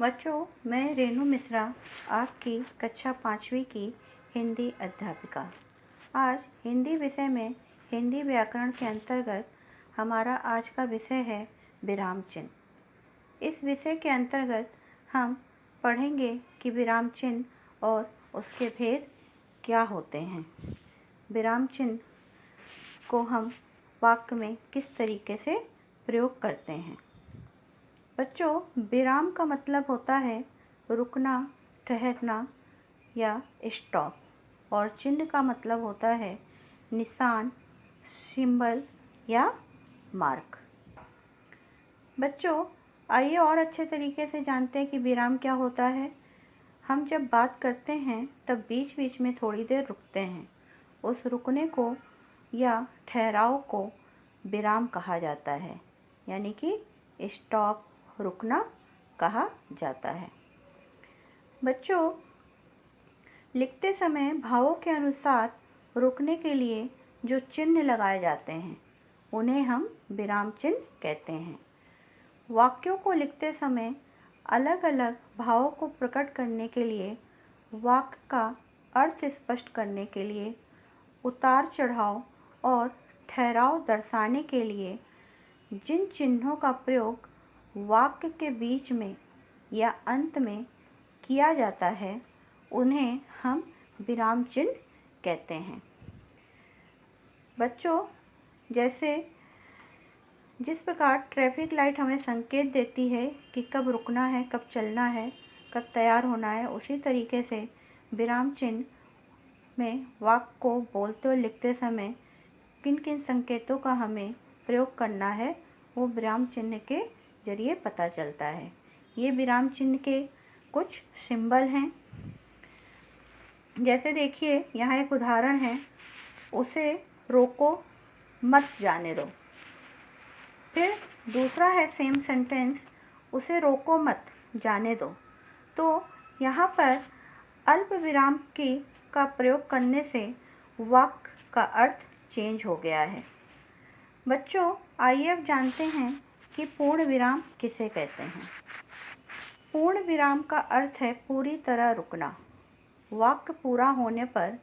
बच्चों, मैं रेनू मिश्रा आपकी कक्षा 5वीं की हिंदी अध्यापिका। आज हिंदी विषय में हिंदी व्याकरण के अंतर्गत हमारा आज का विषय है विराम चिन्ह। इस विषय के अंतर्गत हम पढ़ेंगे कि विराम चिन्ह और उसके भेद क्या होते हैं। विराम चिन्ह को हम वाक्य में किस तरीके से प्रयोग करते हैं। बच्चों, विराम का मतलब होता है रुकना, ठहरना या स्टॉप, और चिन्ह का मतलब होता है निशान, सिंबल या मार्क। बच्चों, आइए और अच्छे तरीके से जानते हैं कि विराम क्या होता है। हम जब बात करते हैं तब बीच बीच में थोड़ी देर रुकते हैं। उस रुकने को या ठहराव को विराम कहा जाता है, यानी कि स्टॉप, रुकना कहा जाता है। बच्चों, लिखते समय भावों के अनुसार रुकने के लिए जो चिन्ह लगाए जाते हैं उन्हें हम विराम चिन्ह कहते हैं। वाक्यों को लिखते समय अलग अलग भावों को प्रकट करने के लिए, वाक्य का अर्थ स्पष्ट करने के लिए, उतार चढ़ाव और ठहराव दर्शाने के लिए जिन चिन्हों का प्रयोग वाक्य के बीच में या अंत में किया जाता है उन्हें हम विराम चिन्ह कहते हैं। बच्चों, जैसे जिस प्रकार ट्रैफिक लाइट हमें संकेत देती है कि कब रुकना है, कब चलना है, कब तैयार होना है, उसी तरीके से विराम चिन्ह में वाक्य को बोलते और लिखते समय किन किन संकेतों का हमें प्रयोग करना है वो विराम चिन्ह के जरिए पता चलता है। ये विराम चिन्ह के कुछ सिंबल हैं। जैसे देखिए, यहाँ एक उदाहरण है, उसे रोको मत जाने दो। फिर दूसरा है सेम सेंटेंस, उसे रोको मत जाने दो। तो यहाँ पर अल्प विराम का प्रयोग करने से वाक्य का अर्थ चेंज हो गया है। बच्चों, आइए अब जानते हैं कि पूर्ण विराम किसे कहते हैं। पूर्ण विराम का अर्थ है पूरी तरह रुकना। वाक्य पूरा होने पर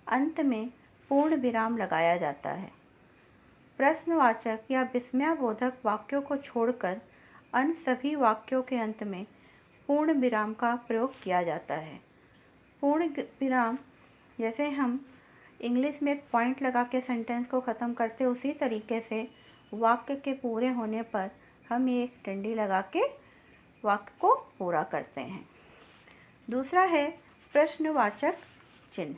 अंत में पूर्ण विराम लगाया जाता है। प्रश्नवाचक या विस्मयाबोधक वाक्यों को छोड़कर अन्य सभी वाक्यों के अंत में पूर्ण विराम का प्रयोग किया जाता है। पूर्ण विराम, जैसे हम इंग्लिश में एक पॉइंट लगा के सेंटेंस को ख़त्म करते, उसी तरीके से वाक्य के पूरे होने पर हम एक डंडी लगा के वाक्य को पूरा करते हैं। दूसरा है प्रश्नवाचक चिन्ह।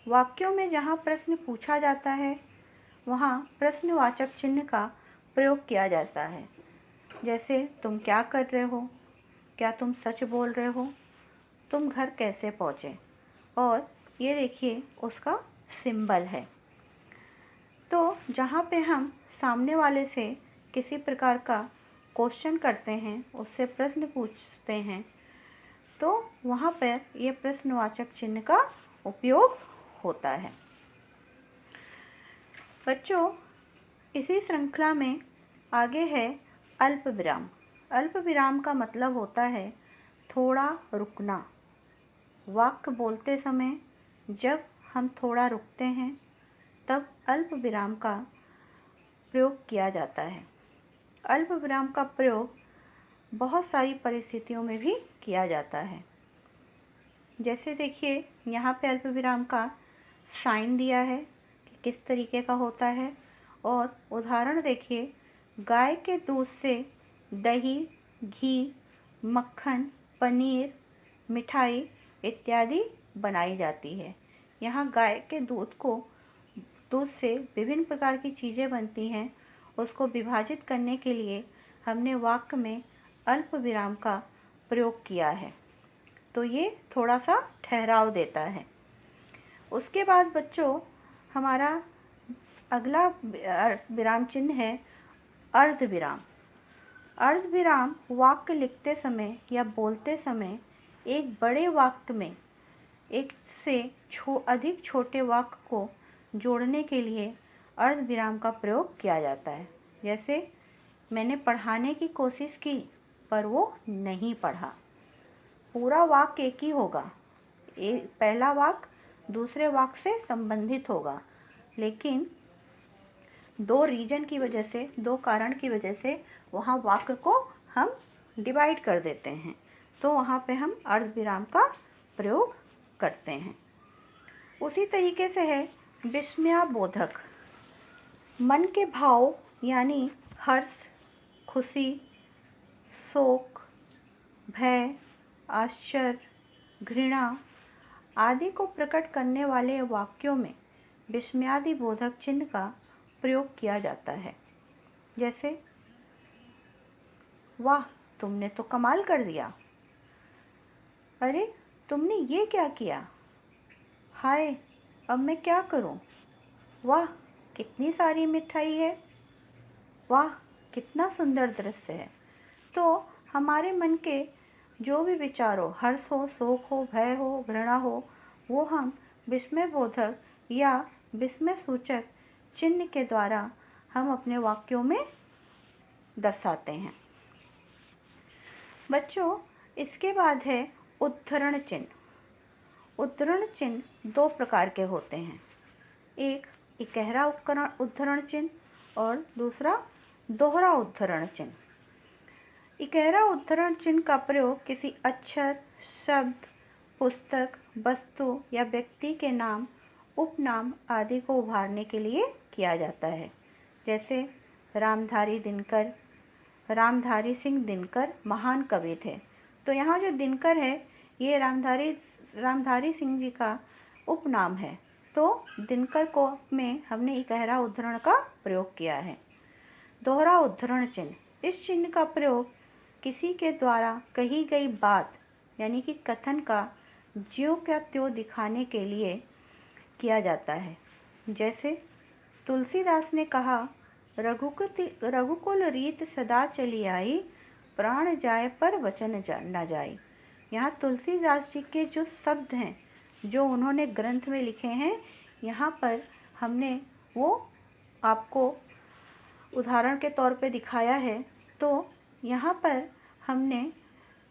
वाक्यों में जहाँ प्रश्न पूछा जाता है वहाँ प्रश्नवाचक चिन्ह का प्रयोग किया जाता है। जैसे तुम क्या कर रहे हो, क्या तुम सच बोल रहे हो, तुम घर कैसे पहुँचे, और ये देखिए उसका सिंबल है। तो जहाँ पे हम सामने वाले से किसी प्रकार का क्वेश्चन करते हैं, उससे प्रश्न पूछते हैं, तो वहाँ पर ये प्रश्नवाचक चिन्ह का उपयोग होता है। बच्चों, इसी श्रृंखला में आगे है अल्प विराम। अल्प विराम का मतलब होता है थोड़ा रुकना। वाक्य बोलते समय जब हम थोड़ा रुकते हैं तब अल्प विराम का प्रयोग किया जाता है। अल्प विराम का प्रयोग बहुत सारी परिस्थितियों में भी किया जाता है। जैसे देखिए, यहाँ पे अल्प विराम का साइन दिया है कि किस तरीके का होता है, और उदाहरण देखिए, गाय के दूध से दही, घी, मक्खन, पनीर, मिठाई इत्यादि बनाई जाती है। यहाँ गाय के दूध से विभिन्न प्रकार की चीज़ें बनती हैं। उसको विभाजित करने के लिए हमने वाक्य में अल्प विराम का प्रयोग किया है, तो ये थोड़ा सा ठहराव देता है। उसके बाद बच्चों, हमारा अगला विराम चिन्ह है अर्ध विराम। अर्ध विराम वाक्य लिखते समय या बोलते समय एक बड़े वाक्य में एक से अधिक छोटे वाक्य को जोड़ने के लिए अर्ध विराम का प्रयोग किया जाता है। जैसे मैंने पढ़ाने की कोशिश की पर वो नहीं पढ़ा। पूरा वाक्य एक ही होगा, एक पहला वाक्य दूसरे वाक्य से संबंधित होगा, लेकिन दो रीजन की वजह से, दो कारण की वजह से वहाँ वाक्य को हम डिवाइड कर देते हैं, तो वहाँ पे हम अर्धविराम का प्रयोग करते हैं। उसी तरीके से है विस्मयाबोधक। मन के भाव यानी हर्ष, खुशी, शोक, भय, आश्चर्य, घृणा आदि को प्रकट करने वाले वाक्यों में विस्मयादि बोधक चिन्ह का प्रयोग किया जाता है। जैसे, वाह तुमने तो कमाल कर दिया, अरे तुमने ये क्या किया, हाय अब मैं क्या करूं, वाह कितनी सारी मिठाई है, वाह कितना सुंदर दृश्य है। तो हमारे मन के जो भी विचार हो, हर्ष हो, शोक हो, भय हो, घृणा हो, वो हम विस्मय बोधक या विस्मय सूचक चिन्ह के द्वारा हम अपने वाक्यों में दर्शाते हैं। बच्चों, इसके बाद है उद्धरण चिन्ह। उद्धरण चिन्ह दो प्रकार के होते हैं, एक इकहरा उद्धरण चिन्ह और दूसरा दोहरा उद्धरण चिन्ह। इकहरा उद्धरण चिन्ह का प्रयोग किसी अक्षर, शब्द, पुस्तक, वस्तु या व्यक्ति के नाम, उपनाम आदि को उभारने के लिए किया जाता है। जैसे रामधारी सिंह दिनकर महान कवि थे, तो यहाँ जो दिनकर है ये रामधारी सिंह जी का उपनाम है, तो दिनकर को में हमने इकहरा उद्धरण का प्रयोग किया है। दोहरा उद्धरण चिन्ह, इस चिन्ह का प्रयोग किसी के द्वारा कही गई बात यानी कि कथन का ज्यों क्या त्यों दिखाने के लिए किया जाता है। जैसे तुलसीदास ने कहा, रघुकुल रीत सदा चली आई, प्राण जाए पर वचन न जाए। यहाँ तुलसीदास जी के जो शब्द हैं जो उन्होंने ग्रंथ में लिखे हैं, यहाँ पर हमने वो आपको उदाहरण के तौर पे दिखाया है। तो यहाँ पर हमने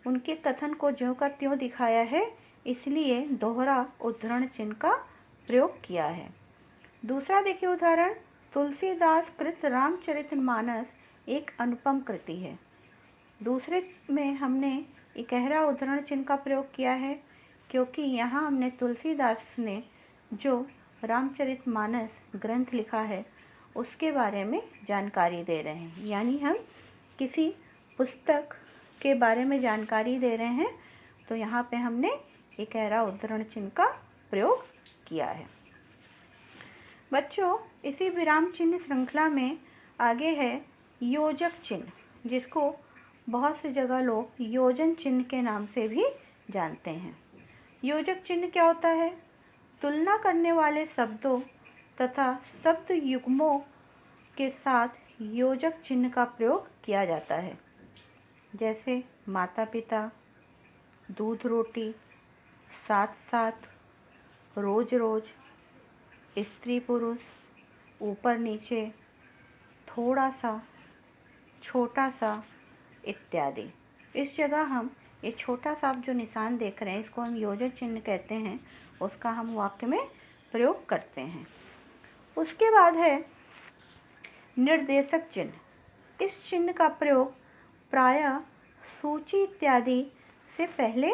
उनके कथन को ज्यों का त्यों दिखाया है, इसलिए दोहरा उद्धरण चिन्ह का प्रयोग किया है। दूसरा देखिए उदाहरण, तुलसीदास कृत रामचरितमानस एक अनुपम कृति है। दूसरे में हमने इकहरा उद्धरण चिन्ह का प्रयोग किया है, क्योंकि यहाँ हमने तुलसीदास ने जो रामचरितमानस ग्रंथ लिखा है उसके बारे में जानकारी दे रहे हैं, यानी हम किसी पुस्तक के बारे में जानकारी दे रहे हैं, तो यहाँ पे हमने इकहरा उद्धरण चिन्ह का प्रयोग किया है। बच्चों, इसी विराम चिन्ह श्रृंखला में आगे है योजक चिन्ह, जिसको बहुत सी जगह लोग योजन चिन्ह के नाम से भी जानते हैं। योजक चिन्ह क्या होता है? तुलना करने वाले शब्दों तथा शब्द युग्मों के साथ योजक चिन्ह का प्रयोग किया जाता है। जैसे माता पिता, दूध रोटी, साथ साथ, रोज रोज, स्त्री पुरुष, ऊपर नीचे, थोड़ा सा, छोटा सा इत्यादि। इस जगह हम ये छोटा सा आप जो निशान देख रहे हैं इसको हम योजक चिन्ह कहते हैं, उसका हम वाक्य में प्रयोग करते हैं। उसके बाद है निर्देशक चिन्ह। इस चिन्ह का प्रयोग प्रायः सूची इत्यादि से पहले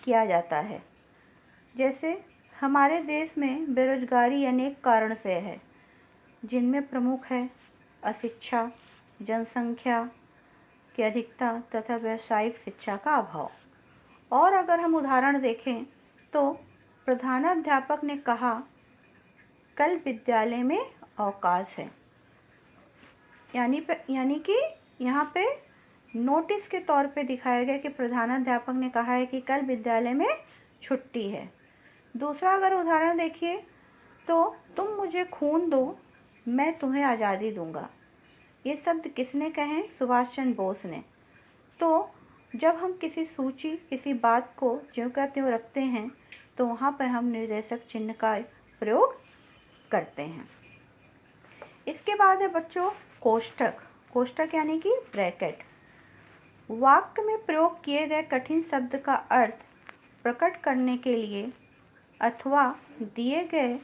किया जाता है। जैसे हमारे देश में बेरोजगारी अनेक कारण से है, जिनमें प्रमुख है अशिक्षा, जनसंख्या की अधिकता तथा व्यावसायिक शिक्षा का अभाव। और अगर हम उदाहरण देखें तो प्रधानाध्यापक ने कहा, कल विद्यालय में अवकाश है, यानी कि यहाँ पे नोटिस के तौर पे दिखाया गया कि प्रधानाध्यापक ने कहा है कि कल विद्यालय में छुट्टी है। दूसरा अगर उदाहरण देखिए तो तुम मुझे खून दो, मैं तुम्हें आज़ादी दूंगा। ये शब्द किसने कहे? सुभाष चंद्र बोस ने। तो जब हम किसी सूची, किसी बात को ज्यों का त्यों रखते हैं तो वहाँ पर हम निर्देशक चिन्ह का प्रयोग करते हैं। इसके बाद है बच्चों कोष्ठक। कोष्ठक यानी कि ब्रैकेट। वाक्य में प्रयोग किए गए कठिन शब्द का अर्थ प्रकट करने के लिए अथवा दिए गए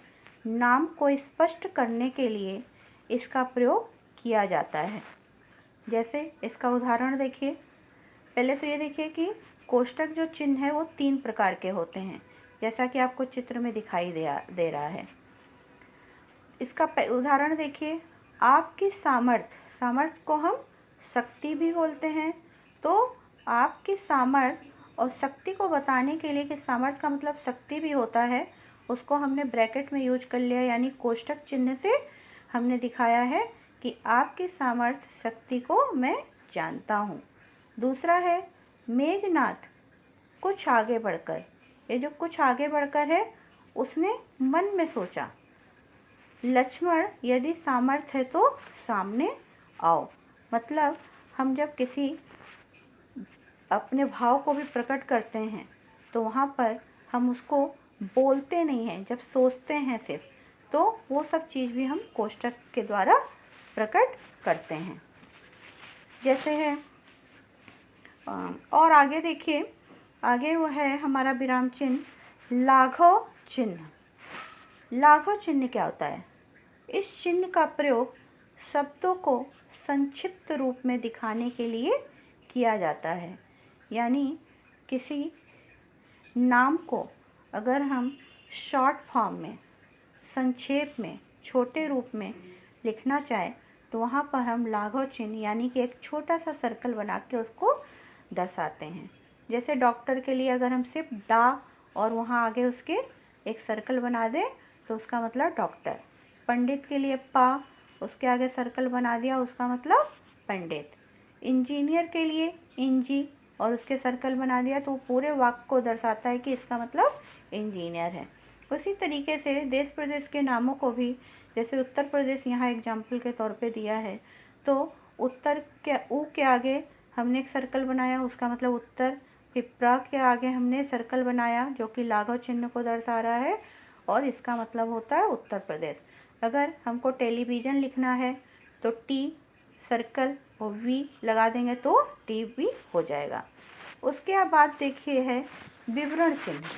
नाम को स्पष्ट करने के लिए इसका प्रयोग किया जाता है। जैसे इसका उदाहरण देखिए। पहले तो ये देखिए कि कोष्ठक जो चिन्ह है वो 3 प्रकार के होते हैं, जैसा कि आपको चित्र में दिखाई दे रहा है। इसका उदाहरण देखिए। आपकी सामर्थ्य को हम शक्ति भी बोलते हैं। तो आपकी सामर्थ्य और शक्ति को बताने के लिए कि सामर्थ्य का मतलब शक्ति भी होता है, उसको हमने ब्रैकेट में यूज कर लिया, यानी कोष्ठक चिन्ह से हमने दिखाया है कि आपकी सामर्थ्य शक्ति को मैं जानता हूँ। दूसरा है मेघनाथ कुछ आगे बढ़कर। ये जो कुछ आगे बढ़कर है उसने मन में सोचा। लक्ष्मण यदि सामर्थ्य है तो सामने आओ। मतलब हम जब किसी अपने भाव को भी प्रकट करते हैं तो वहाँ पर हम उसको बोलते नहीं हैं, जब सोचते हैं सिर्फ, तो वो सब चीज़ भी हम कोष्ठक के द्वारा प्रकट करते हैं। जैसे है और आगे देखिए, आगे वो है हमारा विराम चिन्ह लाघव चिन्ह। लाघव चिन्ह क्या होता है? इस चिन्ह का प्रयोग शब्दों को संक्षिप्त रूप में दिखाने के लिए किया जाता है। यानी किसी नाम को अगर हम शॉर्ट फॉर्म में, संक्षेप में, छोटे रूप में लिखना चाहें तो वहाँ पर हम लाघव चिन्ह यानी कि एक छोटा सा सर्कल बना के उसको दर्शाते हैं। जैसे डॉक्टर के लिए अगर हम सिर्फ डा और वहाँ आगे उसके एक सर्कल बना दें तो उसका मतलब डॉक्टर। पंडित के लिए पा, उसके आगे सर्कल बना दिया, उसका मतलब पंडित। इंजीनियर के लिए इंजी और उसके सर्कल बना दिया तो पूरे वाक्य को दर्शाता है कि इसका मतलब इंजीनियर है। उसी तरीके से देश प्रदेश के नामों को भी, जैसे उत्तर प्रदेश यहाँ एग्जाम्पल के तौर पे दिया है, तो उत्तर के ऊ के आगे हमने एक सर्कल बनाया, उसका मतलब उत्तर। पिपरा के आगे हमने सर्कल बनाया जो कि लाघव चिन्ह को दर्शा रहा है और इसका मतलब होता है उत्तर प्रदेश। अगर हमको टेलीविज़न लिखना है तो टी सर्कल और वी लगा देंगे तो टीवी हो जाएगा। उसके बाद देखिए है विवरण चिन्ह।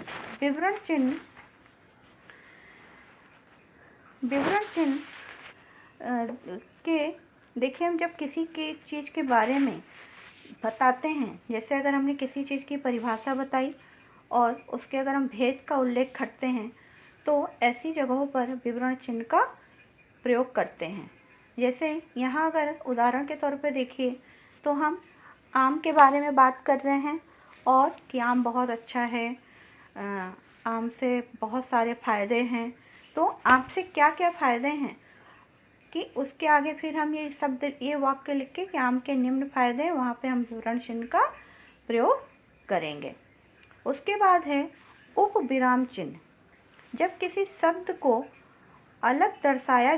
विवरण चिन्ह के देखिए, हम जब किसी के चीज़ के बारे में बताते हैं, जैसे अगर हमने किसी चीज़ की परिभाषा बताई और उसके अगर हम भेद का उल्लेख करते हैं तो ऐसी जगहों पर विवरण चिन्ह का प्रयोग करते हैं। जैसे यहाँ अगर उदाहरण के तौर पे देखिए तो हम आम के बारे में बात कर रहे हैं और कि आम बहुत अच्छा है, आम से बहुत सारे फ़ायदे हैं। तो आम से क्या क्या फ़ायदे हैं कि उसके आगे फिर हम ये शब्द, ये वाक्य लिख के कि आम के निम्न फ़ायदे, वहाँ पे हम विवरण चिन्ह का प्रयोग करेंगे। उसके बाद है उपविराम चिन्ह। जब किसी शब्द को अलग दर्शाया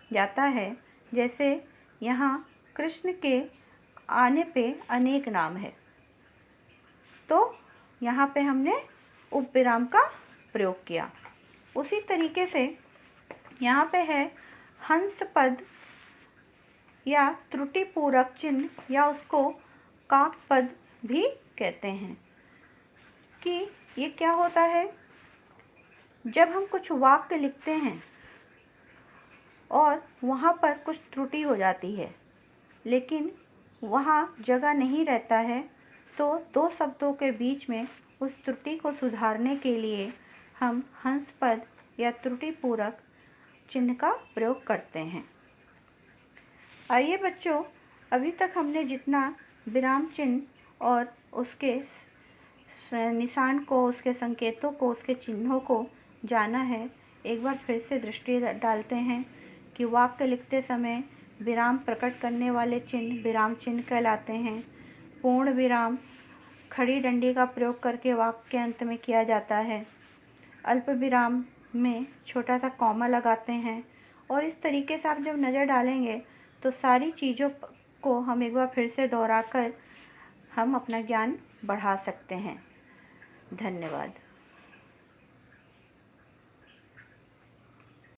जाता है, जैसे यहाँ कृष्ण के आने पे अनेक नाम है, तो यहाँ पे हमने उपविराम का प्रयोग किया। उसी तरीके से यहाँ पे है हंस पद या त्रुटि पूरक चिन्ह या उसको काक पद भी कहते हैं। कि ये क्या होता है, जब हम कुछ वाक्य लिखते हैं और वहाँ पर कुछ त्रुटि हो जाती है लेकिन वहाँ जगह नहीं रहता है, तो दो शब्दों के बीच में उस त्रुटि को सुधारने के लिए हम हंस पद या त्रुटि पूरक चिन्ह का प्रयोग करते हैं। आइए बच्चों, अभी तक हमने जितना विराम चिन्ह और उसके निशान को, उसके संकेतों को, उसके चिन्हों को जाना है, एक बार फिर से दृष्टि डालते हैं कि वाक्य लिखते समय विराम प्रकट करने वाले चिन्ह विराम चिन्ह कहलाते हैं। पूर्ण विराम खड़ी डंडी का प्रयोग करके वाक्य के अंत में किया जाता है। अल्प विराम में छोटा सा कॉमा लगाते हैं। और इस तरीके से आप जब नज़र डालेंगे तो सारी चीज़ों को हम एक बार फिर से दोहराकर हम अपना ज्ञान बढ़ा सकते हैं। धन्यवाद।